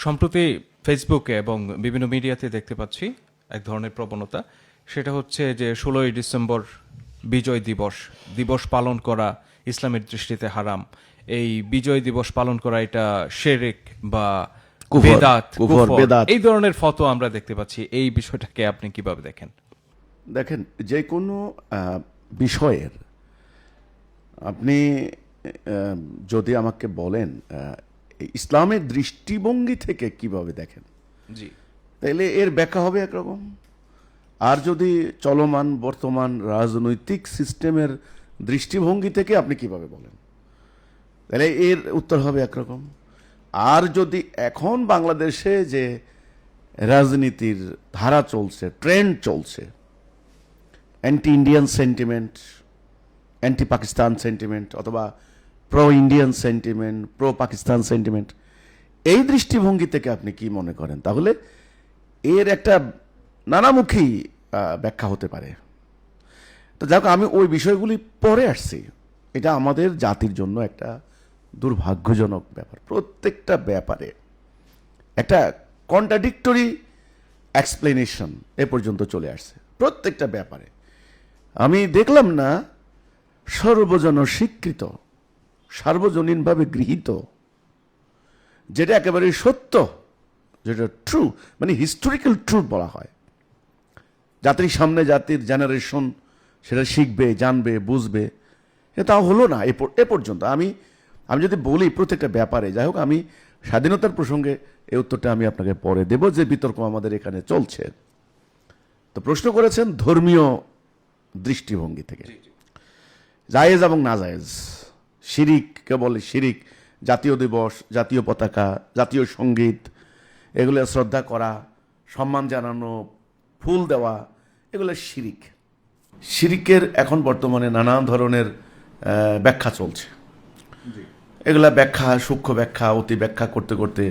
সম্প্রতি ফেসবুকে এবং বিভিন্ন মিডিয়াতে দেখতে পাচ্ছি এক ধরনের প্রবণতা, সেটা হচ্ছে যে 16ই ডিসেম্বর বিজয় দিবস দিবস পালন করা ইসলামের দৃষ্টিতে হারাম। এই বিজয় দিবস পালন করা এটা শিরক বা কুফর, বেদাত, কুফর, কুফর, বেদাত। এই ধরনের ফতোয়া আমরা দেখতে পাচ্ছি। এই বিষয়টাকে আপনি কিভাবে দেখেন? দেখেন, যে কোনো বিষয়ের আপনি যদি আমাকে বলেন ইসলামের দৃষ্টিভঙ্গি থেকে কিভাবে দেখেন, জি, তাহলে এর ব্যাখ্যা হবে একরকম। আর যদি চলমান বর্তমান রাজনৈতিক সিস্টেমের দৃষ্টিভঙ্গি থেকে আপনি কিভাবে বলেন, তাহলে এর উত্তর হবে একরকম। আর যদি এখন বাংলাদেশে যে রাজনীতির ধারা চলছে, ট্রেন্ড চলছে, anti Indian sentiment, anti Pakistan sentiment, অথবা pro Indian sentiment, pro Pakistan sentiment, এই দৃষ্টিভঙ্গি থেকে আপনি কি মনে করেন, তাহলে এর একটা নানামুখী ব্যাখ্যা হতে পারে। তো যাক, আমি ওই বিষয়গুলি পরে আসছি। এটা আমাদের জাতির জন্য একটা দুর্ভাগ্যজনক ব্যাপার। প্রত্যেকটা ব্যাপারে একটা কন্ট্রাডিক্টরি এক্সপ্লেনেশন এ পর্যন্ত চলে আসছে। প্রত্যেকটা ব্যাপারে আমি দেখলাম না সর্বজন স্বীকৃত, সার্বজনীনভাবে গৃহীত, যেটা একেবারে সত্য, যেটা ট্রু, মানে হিস্টোরিক্যাল ট্রুথ বলা হয়, জাতির সামনে জাতির জেনারেশন সেটা শিখবে, জানবে, বুঝবে, তা হলো না এ পর্যন্ত। আমি যদি বলি প্রত্যেকটা ব্যাপারে, যাই হোক, আমি স্বাধীনতার প্রসঙ্গে এই উত্তরটা আমি আপনাকে পরে দেব, যে বিতর্ক আমাদের এখানে চলছে। তো প্রশ্ন করেছেন ধর্মীয় দৃষ্টিভঙ্গি থেকে, জায়েজ এবং না জায়েজ, শিরিক, কেবল শিরিক, জাতীয় দিবস, জাতীয় পতাকা, জাতীয় সঙ্গীত, এগুলো শ্রদ্ধা করা, সম্মান জানানো, ফুল দেওয়া, এগুলো শিরিক। শিরিকের এখন বর্তমানে নানা ধরনের ব্যাখ্যা চলছে। এগুলা ব্যাখ্যা, সূক্ষ্ম ব্যাখ্যা, অতি ব্যাখ্যা করতে করতে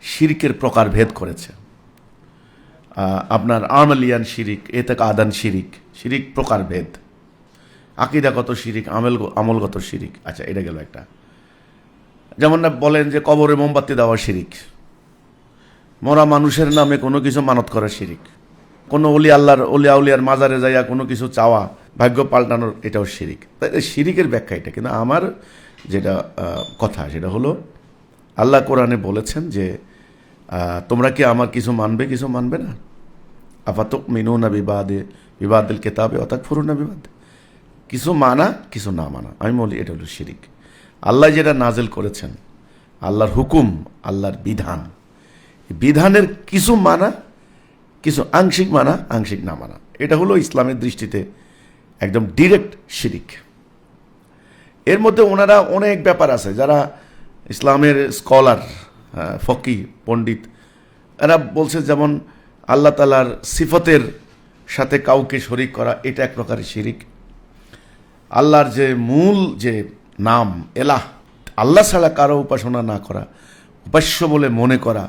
শিরিকের প্রকার ভেদ করেছে। আপনার আমালিয়ান শিরিক, এতেকাদান শিরিক, শিরিক প্রকার ভেদ, আকীদাগত শিরিক, আমলগত শিরিক। আচ্ছা, এটা গেল একটা। যেমন না বলেন যে কবরে মোমবাতি দেওয়া শিরিক, মরা মানুষের নামে কোনো কিছু মানত করা শিরিক, কোনো অলিয়া উলিয়ার মাজারে যাইয়া কোনো কিছু চাওয়া, ভাগ্য পাল্টানোর, এটাও শিরিক। তাই শিরিকের ব্যাখ্যা এটা। কিন্তু আমার যেটা কথা, সেটা হলো আল্লাহ কোরআনে বলেছেন যে তোমরা কি আমার কিছু মানবে, কিছু মানবে না। আপাতক মিনুনা বিবাদিল কেতাবে অতাকফুরুনা বিবাদ, কিছু মানা, কিছু না মানা। আমি বলি এটা হলো শিরিক। আল্লাহ যেটা নাজেল করেছেন, আল্লাহর হুকুম, আল্লাহর বিধান, বিধানের কিছু মানা, কিছু আংশিক মানা, আংশিক না মানা, এটা হলো ইসলামের দৃষ্টিতে একদম ডিরেক্ট শিরিক। এর মধ্যে ওনারা অনেক ব্যাপার আছে, যারা ইসলামের স্কলার, ফকি, পণ্ডিত, এরা বলছে যেমন আল্লাহ তাআলার সিফতের সাথে কাউকে শরিক করা, এটা এক প্রকারের শিরিক। আল্লাহর যে মূল যে নাম এলাহ, আল্লাহ ছাড়া কারো উপাসনা না করা, উপাস্য বলে মনে করা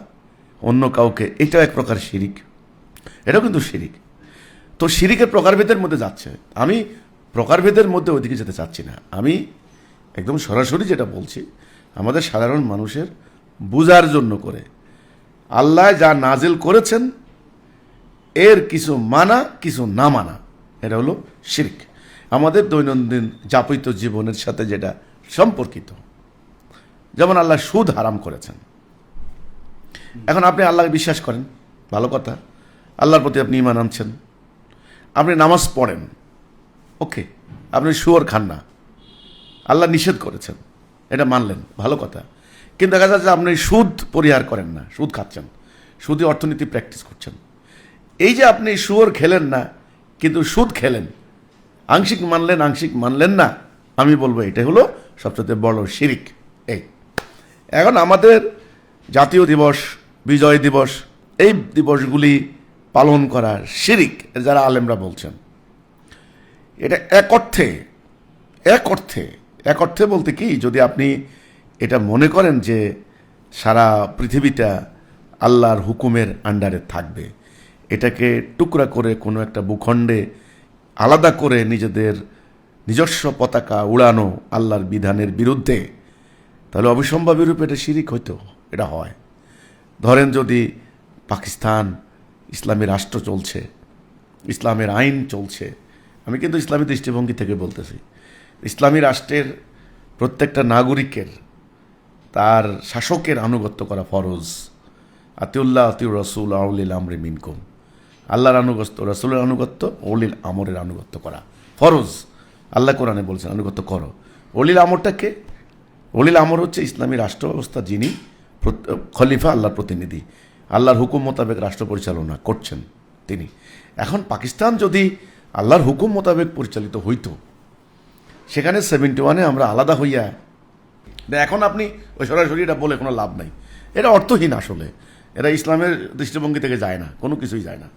অন্য কাউকে, এটাও এক প্রকার শিরিক। এটাও কিন্তু শিরিক। তো শিরিকের প্রকারভেদের মধ্যে যাচ্ছে। আমি প্রকারভেদের মধ্যে ওইদিকে যেতে চাচ্ছি না। আমি একদম সরাসরি যেটা বলছি, আমাদের সাধারণ মানুষের বুঝার জন্য করে, আল্লাহ যা নাজিল করেছেন এর কিছু মানা, কিছু না মানা, এটা হলো শিরক। আমাদের দৈনন্দিন যাপিত জীবনের সাথে যেটা সম্পর্কিত। যেমন আল্লাহ সুদ হারাম করেছেন। এখন আপনি আল্লাহকে বিশ্বাস করেন, ভালো কথা, আল্লাহর প্রতি আপনি ঈমান আনছেন, আপনি নামাজ পড়েন, ওকে, আপনি শুয়োর খান না, আল্লাহ নিষেধ করেছেন, এটা মানলেন, ভালো কথা। কিন্তু দেখা যাচ্ছে আপনি সুদ পরিহার করেন না, সুদ খাচ্ছেন, সুদী অর্থনীতি প্র্যাকটিস করছেন। এই যে আপনি শুয়োর খেলেন না কিন্তু সুদ খেলেন, আংশিক মানলেন, আংশিক মানলেন না, আমি বলবো এটা হলো সবচেয়ে বড় শিরিক। এই এখন আমাদের জাতীয় দিবস, বিজয় দিবস, এই দিবসগুলি পালন করা শিরিক, যারা আলেমরা বলছেন, এটা এক অর্থে বলতে কি, যদি আপনি এটা মনে করেন যে সারা পৃথিবীটা আল্লাহর হুকুমের আন্ডারে থাকবে, এটাকে টুকরা করে কোনো একটা ভূখণ্ডে আলাদা করে নিজেদের নিজস্ব পতাকা উড়ানো আল্লাহর বিধানের বিরুদ্ধে, তাহলে অবিসম্ভাবী রূপে এটা শিরিক হইতো, এটা হয়। ধরেন যদি পাকিস্তান ইসলামী রাষ্ট্র চলছে, ইসলামের আইন চলছে, আমি কিন্তু ইসলামী দৃষ্টিভঙ্গি থেকে বলতেছি, ইসলামী রাষ্ট্রের প্রত্যেকটা নাগরিকের তার শাসকের আনুগত্য করা ফরজ। আতিউল্লাহ আতিউর রসুল আউলিল আমরি মিনকুম, আল্লাহর আনুগত্য, রসুলের আনুগত্য, অলিল আমরের আনুগত্য করা ফরজ। আল্লাহ কোরআনে বলছেন আনুগত্য করো। অলিল আমরটা কে? অলিল আমর হচ্ছে ইসলামী রাষ্ট্র ব্যবস্থা যিনি খলিফা, আল্লাহর প্রতিনিধি, আল্লাহর হুকুম মোতাবেক রাষ্ট্র পরিচালনা করছেন তিনি। এখন পাকিস্তান যদি আল্লাহর হুকুম মোতাবেক পরিচালিত হইতো, সেখানে 71-এ আমরা আলাদা হইয়া, এখন আপনি ওই সরাসরি এটা বলে কোনো লাভ নাই, এটা অর্থহীন আসলে, এটা ইসলামের দৃষ্টিভঙ্গি থেকে যায় না, কোনো কিছুই যায় না।